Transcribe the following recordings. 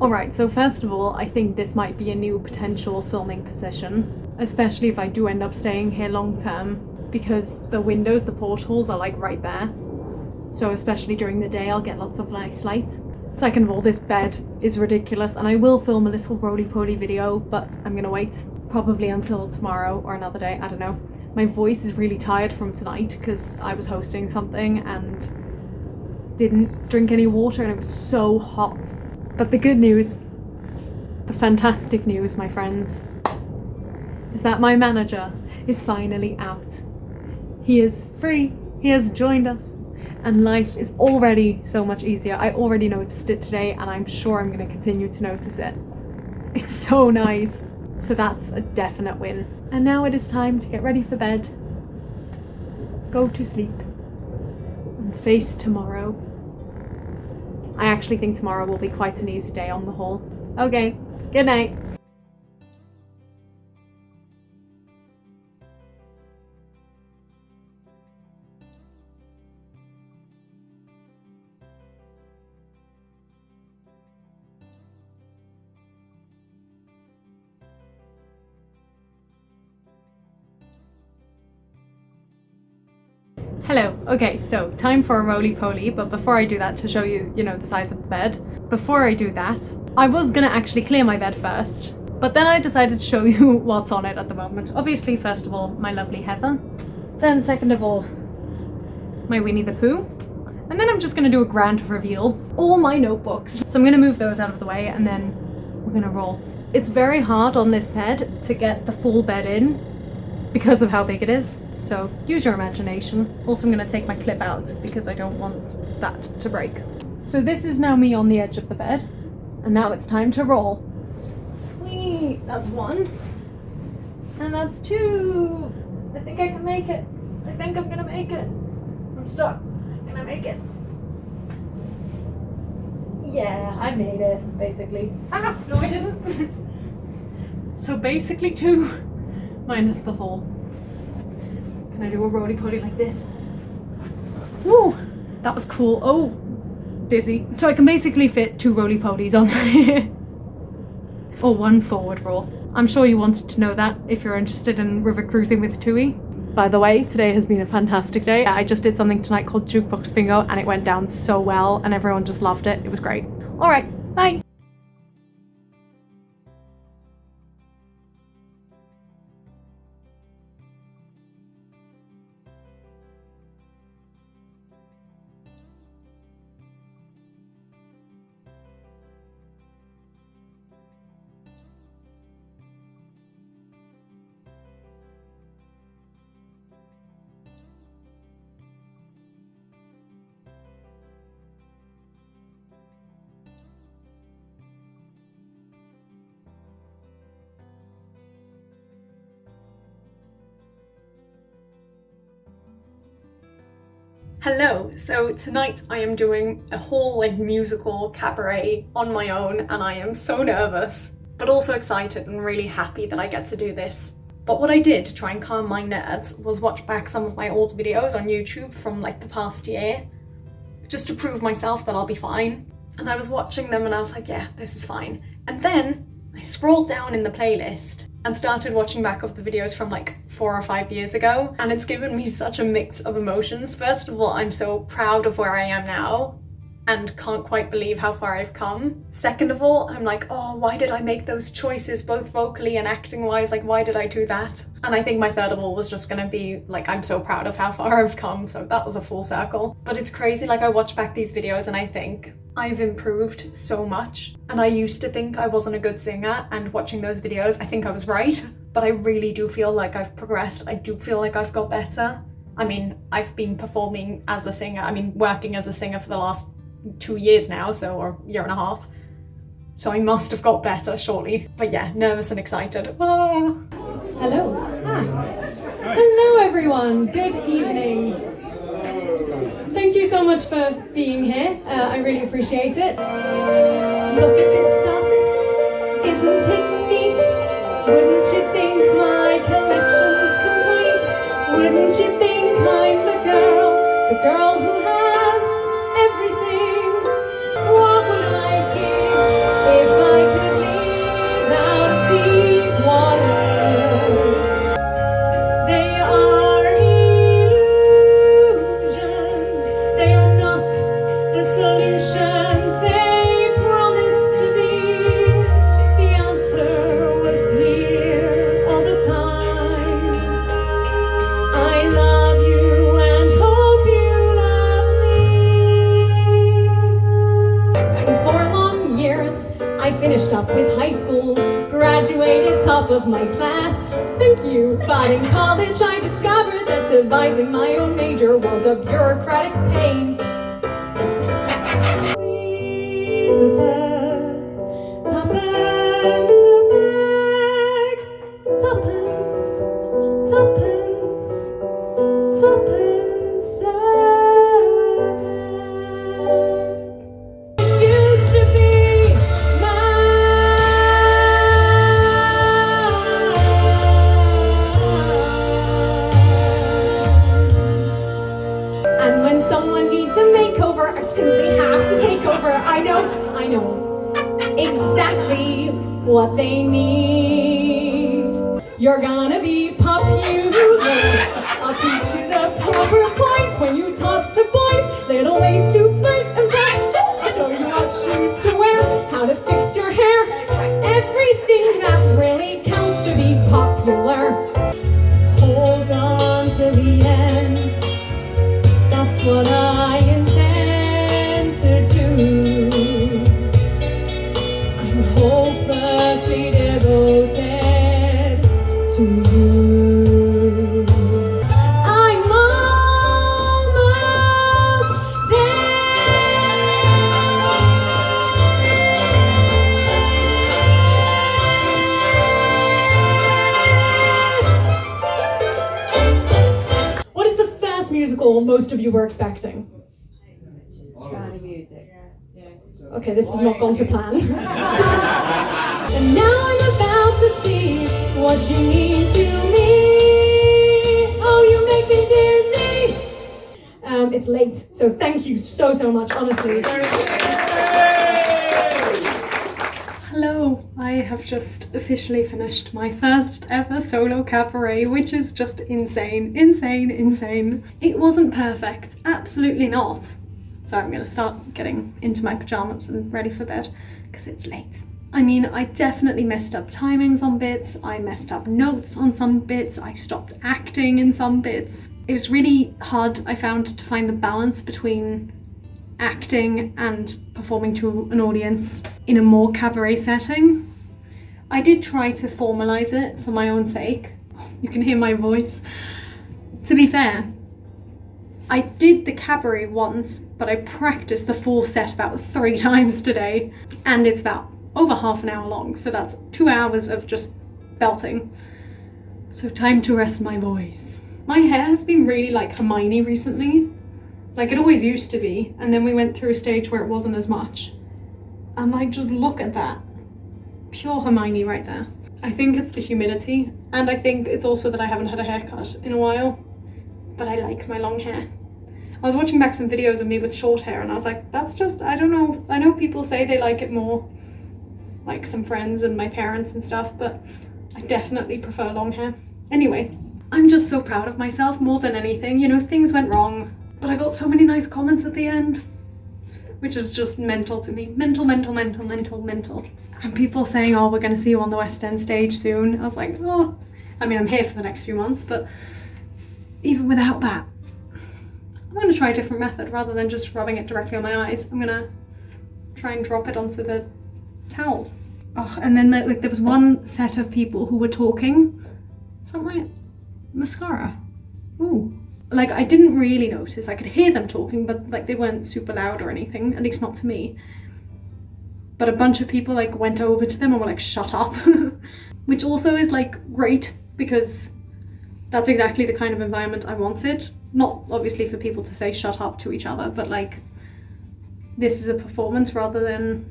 Alright, so first of all, I think this might be a new potential filming position, especially if I do end up staying here long term, because the windows, the portholes are like right there. So especially during the day, I'll get lots of nice light. Second of all, this bed is ridiculous, and I will film a little roly-poly video, but I'm gonna wait probably until tomorrow or another day, I don't know. My voice is really tired from tonight because I was hosting something and didn't drink any water and it was so hot. But the good news, the fantastic news, my friends, is that my manager is finally out. He is free, he has joined us, and life is already so much easier. I already noticed it today and I'm sure I'm going to continue to notice it. It's so nice. So that's a definite win. And now it is time to get ready for bed, go to sleep, and face tomorrow. I actually think tomorrow will be quite an easy day on the whole. Okay, good night. Hello, okay, so time for a roly-poly, but before I do that, to show you, the size of the bed, before I do that, I was gonna actually clear my bed first, but then I decided to show you what's on it at the moment. Obviously, first of all, my lovely Heather, then second of all, my Winnie the Pooh, and then I'm just gonna do a grand reveal, all my notebooks. So I'm gonna move those out of the way and then we're gonna roll. It's very hard on this bed to get the full bed in because of how big it is. So use your imagination. Also, I'm going to take my clip out because I don't want that to break. So this is now me on the edge of the bed, and now it's time to roll. Whee! That's one, and that's two. I think I can make it. I think I'm gonna make it. I'm stuck. I'm gonna make it. Yeah, I made it, basically. Ah, no I didn't. So basically two minus the fall. Can I do a roly-poly like this? Woo! That was cool. Oh, dizzy. So I can basically fit two roly-polies on here. Or one forward roll. I'm sure you wanted to know that if you're interested in river cruising with Tui. By the way, today has been a fantastic day. I just did something tonight called Jukebox Bingo and it went down so well and everyone just loved it. It was great. Alright, bye! Hello, so tonight I am doing a whole musical cabaret on my own and I am so nervous, but also excited and really happy that I get to do this. But what I did to try and calm my nerves was watch back some of my old videos on YouTube from the past year, just to prove myself that I'll be fine. And I was watching them and I was like, yeah, this is fine. And then I scrolled down in the playlist and started watching back of the videos from 4 or 5 years ago, and it's given me such a mix of emotions. First of all, I'm so proud of where I am now and can't quite believe how far I've come. Second of all, I'm like, oh, why did I make those choices both vocally and acting wise? Why did I do that? And I think my third of all was just gonna be I'm so proud of how far I've come, so that was a full circle. But it's crazy, I watch back these videos and I think I've improved so much. And I used to think I wasn't a good singer, and watching those videos, I think I was right. But I really do feel like I've progressed. I do feel like I've got better. I mean, I've been performing as a singer, working as a singer for the last 2 years now, or a year and a half. So I must have got better, surely. But yeah, nervous and excited. Ah. Hello. Hi. Hello everyone, good evening. Thank you so much for being here. I really appreciate it. Look at this stuff. Isn't it neat? Wouldn't you think my collection's complete? Wouldn't you think I'm the girl who has everything? What would I give if I finished up with high school, graduated top of my class. Thank you. But in college I discovered that devising my own major was a bureaucratic pain. The birds, tuppence a bag, tuppence, tuppence, tuppence a bag. Used to be mine. And when someone needs a makeover, I simply have to take over. I know exactly what they need. You're gonna be popular. I'll teach you the proper poise when you talk to boys. Little ways to flirt and flirt. I'll show you what shoes to wear, how to fix your hair. Everything that really counts to be popular. Hold on to the end. That's what I intend to do. I'm hopelessly devoted to you. I'm almost there. What is the first musical most of you were expecting? Sound of Music. Okay, this has not gone to plan. And now I'm about to see what you mean to me. Oh, you make me dizzy. It's late, so thank you so much, honestly. Hello, I have just officially finished my first ever solo cabaret, which is just insane. It wasn't perfect, absolutely not. So I'm gonna start getting into my pajamas and ready for bed because it's late. I mean, I definitely messed up timings on bits, I messed up notes on some bits, I stopped acting in some bits. It was really hard, I found, to find the balance between acting and performing to an audience in a more cabaret setting. I did try to formalize it for my own sake. You can hear my voice. To be fair, I did the cabaret once, but I practiced the full set about 3 times today, and it's about over half an hour long, so that's 2 hours of just belting. So time to rest my voice. My hair has been really like Hermione recently. Like it always used to be, and then we went through a stage where it wasn't as much. And like, just look at that. Pure Hermione right there. I think it's the humidity, and I think it's also that I haven't had a haircut in a while, but I like my long hair. I was watching back some videos of me with short hair and I was like, that's just, I don't know. I know people say they like it more, like some friends and my parents and stuff, but I definitely prefer long hair. Anyway, I'm just so proud of myself more than anything. You know, things went wrong, but I got so many nice comments at the end, which is just mental to me. Mental. And people saying, oh, we're gonna see you on the West End stage soon. I was like, oh, I mean, I'm here for the next few months, but even without that, I'm gonna try a different method. Rather than just rubbing it directly on my eyes, I'm gonna try and drop it onto the towel. Oh, and then there was one set of people who were talking. Is that my mascara? Ooh. Like, I didn't really notice. I could hear them talking, but like they weren't super loud or anything, at least not to me. But a bunch of people like went over to them and were like, shut up. Which also is like great, because that's exactly the kind of environment I wanted. Not obviously for people to say shut up to each other, but like, this is a performance rather than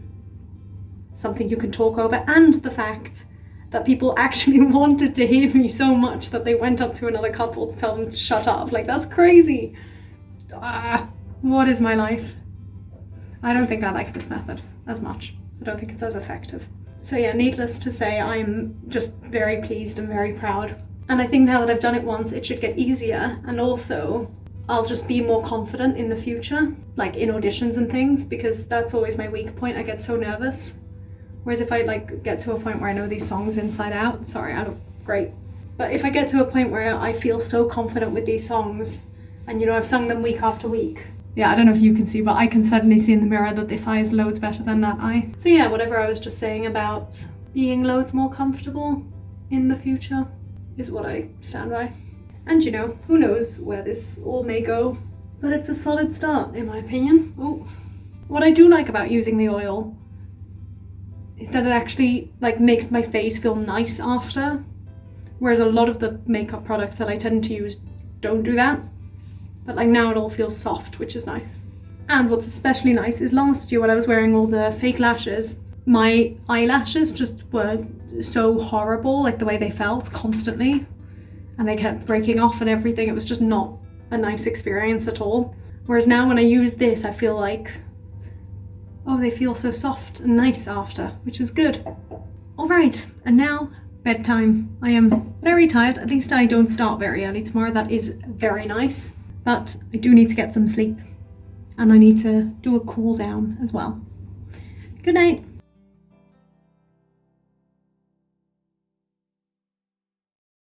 something you can talk over. And the fact that people actually wanted to hear me so much that they went up to another couple to tell them to shut up. Like, that's crazy. What is my life? I don't think I like this method as much. I don't think it's as effective. So yeah, needless to say, I'm just very pleased and very proud. And I think now that I've done it once, it should get easier. And also, I'll just be more confident in the future, like in auditions and things, because that's always my weak point. I get so nervous. Whereas if I like get to a point where I know these songs inside out, sorry, I look great. But if I get to a point where I feel so confident with these songs, and you know, I've sung them week after week, Yeah, I don't know if you can see, but I can certainly see in the mirror that this eye is loads better than that eye. So yeah, whatever I was just saying about being loads more comfortable in the future is what I stand by. And you know, who knows where this all may go, but it's a solid start in my opinion. Oh, what I do like about using the oil is that it actually like makes my face feel nice after, whereas a lot of the makeup products that I tend to use don't do that. But like now it all feels soft, which is nice. And what's especially nice is last year when I was wearing all the fake lashes, my eyelashes just were so horrible, like the way they felt constantly, and they kept breaking off and everything. It was just not a nice experience at all. Whereas now when I use this, I feel like, oh, they feel so soft and nice after, which is good. All right, and now bedtime. I am very tired. At least I don't start very early tomorrow. That is very nice. But I do need to get some sleep, and I need to do a cool down as well. Good night.